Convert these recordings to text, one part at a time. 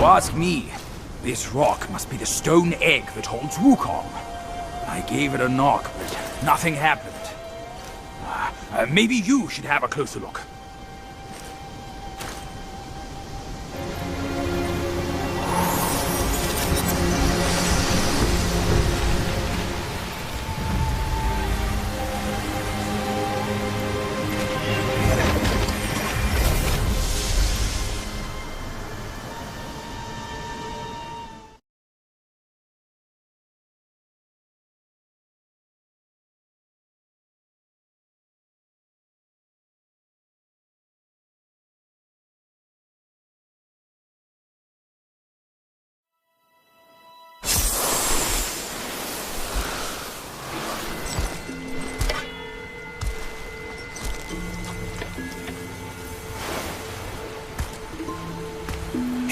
you ask me, this rock must be the stone egg that holds Wukong. I gave it a knock, but nothing happened. Maybe you should have a closer look.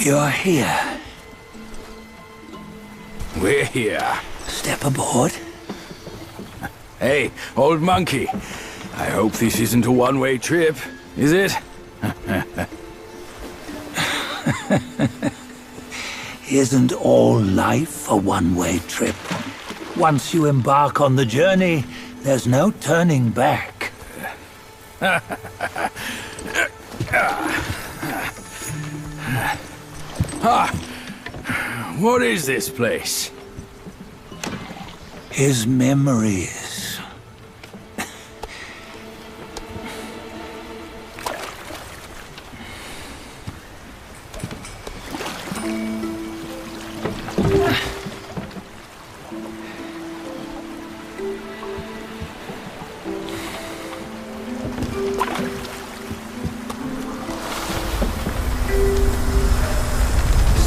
You're here. We're here. Step aboard. Hey, old monkey. I hope this isn't a one-way trip, is it? Isn't all life a one-way trip? Once you embark on the journey, there's no turning back. What is this place? His memories.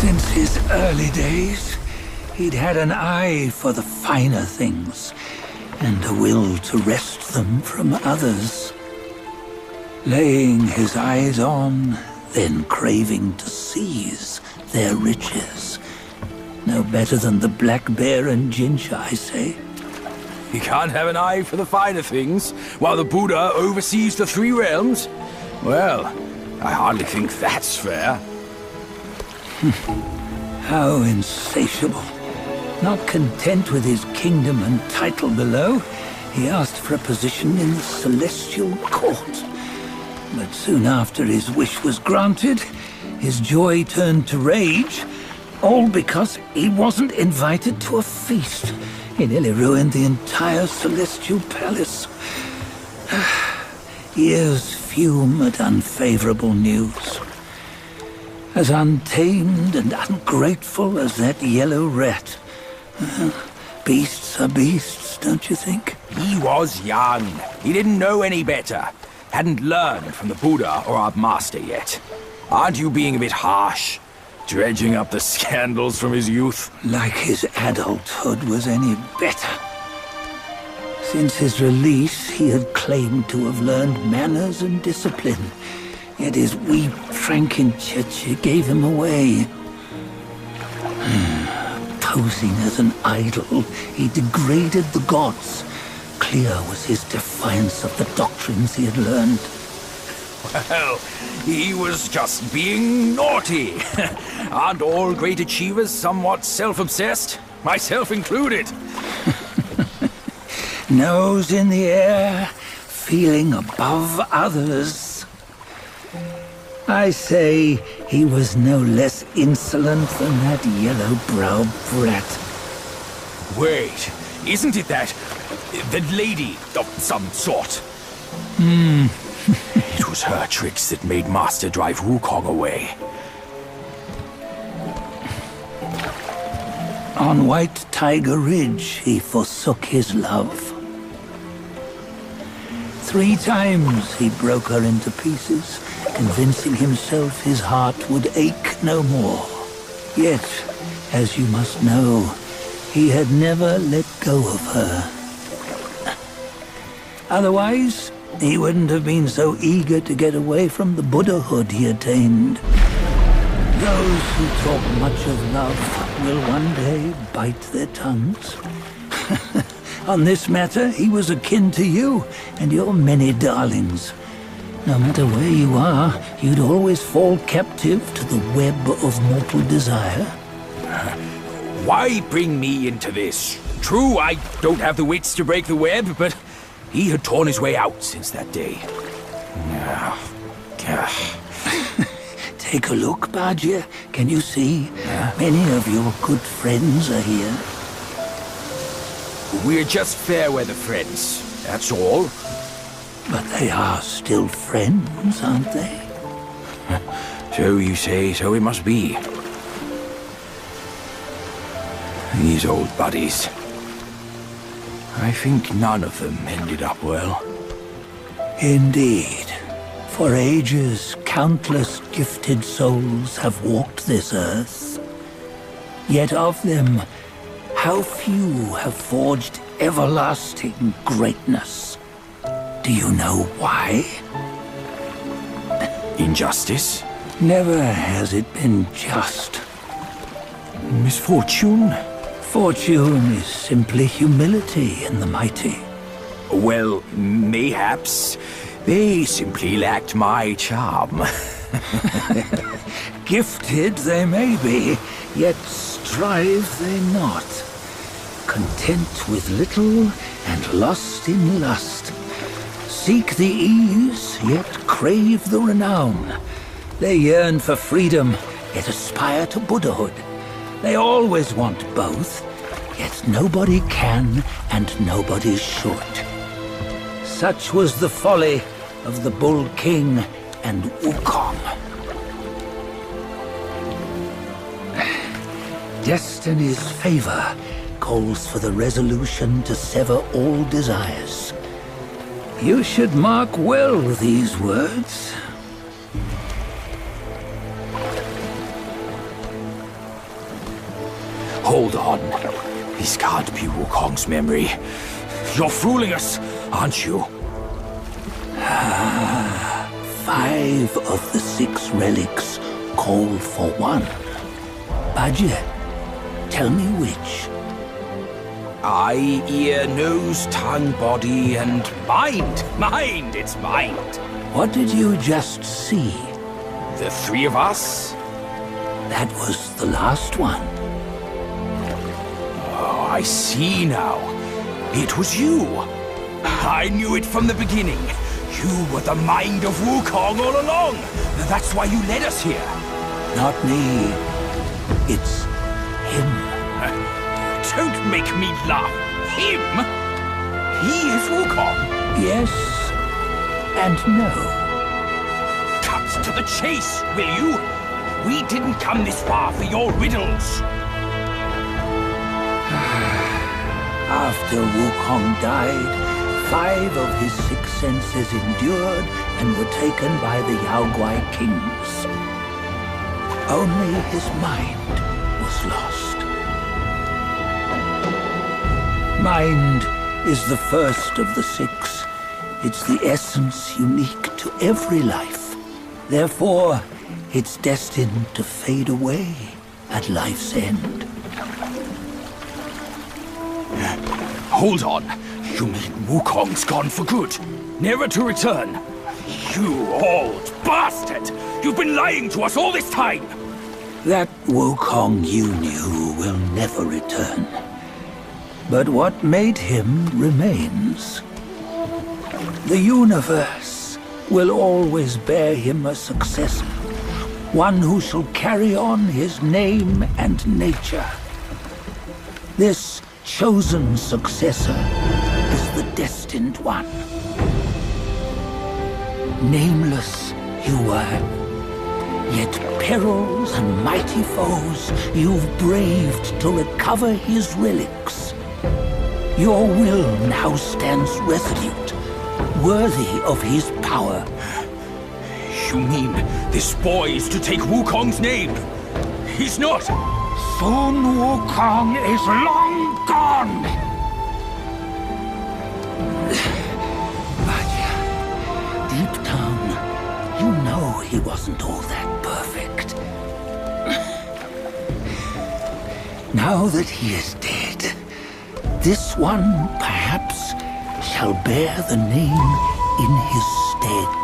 Since his early days, he'd had an eye for the finer things, and a will to wrest them from others. Laying his eyes on, then craving to seize their riches. No better than the black bear and ginger, I say. You can't have an eye for the finer things, while the Buddha oversees the three realms? Well, I hardly think that's fair. How insatiable. Not content with his kingdom and title below, he asked for a position in the celestial court. But soon after his wish was granted, his joy turned to rage, all because he wasn't invited to a feast. He nearly ruined the entire celestial palace. Ears fume at unfavorable news. As untamed and ungrateful as that yellow rat. Beasts are beasts, don't you think? He was young. He didn't know any better. Hadn't learned from the Buddha or our master yet. Aren't you being a bit harsh? Dredging up the scandals from his youth? Like his adulthood was any better. Since his release, he had claimed to have learned manners and discipline. Yet his weak Frankenchurch gave him away. Posing as an idol, he degraded the gods. Clear was his defiance of the doctrines he had learned. Well, he was just being naughty. Aren't all great achievers somewhat self-obsessed? Myself included. Nose in the air, feeling above others. I say he was no less insolent than that yellow-browed brat. Wait, isn't it that lady of some sort? It was her tricks that made Master drive Wukong away. On White Tiger Ridge, he forsook his love. 3 times he broke her into pieces, convincing himself his heart would ache no more. Yet, as you must know, he had never let go of her. Otherwise, he wouldn't have been so eager to get away from the Buddhahood he attained. Those who talk much of love will one day bite their tongues. On this matter, he was akin to you and your many darlings. No matter where you are, you'd always fall captive to the web of mortal desire. Why bring me into this? True, I don't have the wits to break the web, but he had torn his way out since that day. Take a look, Badger. Can you see? Many of your good friends are here. We're just fair weather friends, that's all. But they are still friends, aren't they? So you say, so it must be. These old buddies. I think none of them ended up well. Indeed. For ages, countless gifted souls have walked this earth. Yet of them, how few have forged everlasting greatness? Do you know why? Injustice? Never has it been just. Misfortune? Fortune is simply humility in the mighty. Well, mayhaps. They simply lacked my charm. Gifted they may be, yet strive they not. Content with little and lost in lust. Seek the ease, yet crave the renown. They yearn for freedom, yet aspire to Buddhahood. They always want both, yet nobody can and nobody should. Such was the folly of the Bull King and Wukong. Destiny's favor calls for the resolution to sever all desires. You should mark well these words. Hold on. This can't be Wukong's memory. You're fooling us, aren't you? 5 of the 6 relics call for one. Badger, tell me which. Eye, ear, nose, tongue, body, and mind. Mind, it's mind. What did you just see? The 3 of us? That was the last one. Oh, I see now. It was you. I knew it from the beginning. You were the mind of Wukong all along. That's why you led us here. Not me. It's him. Don't make me laugh. Him? He is Wukong. Yes and no. Cut to the chase, will you? We didn't come this far for your riddles. After Wukong died, 5 of his 6 senses endured and were taken by the Yaoguai kings. Only his mind was lost. Mind is the first of the 6. It's the essence unique to every life. Therefore, it's destined to fade away at life's end. Hold on. You mean Wukong's gone for good? Never to return? You old bastard! You've been lying to us all this time! That Wukong you knew will never return. But what made him remains. The universe will always bear him a successor. One who shall carry on his name and nature. This chosen successor is the destined one. Nameless you were, yet perils and mighty foes you've braved to recover his relics. Your will now stands resolute, worthy of his power. You mean this boy is to take Wukong's name? He's not! Sun Wukong is long gone! But deep down, you know he wasn't all that perfect. Now that he is dead, this one, perhaps, shall bear the name in his stead.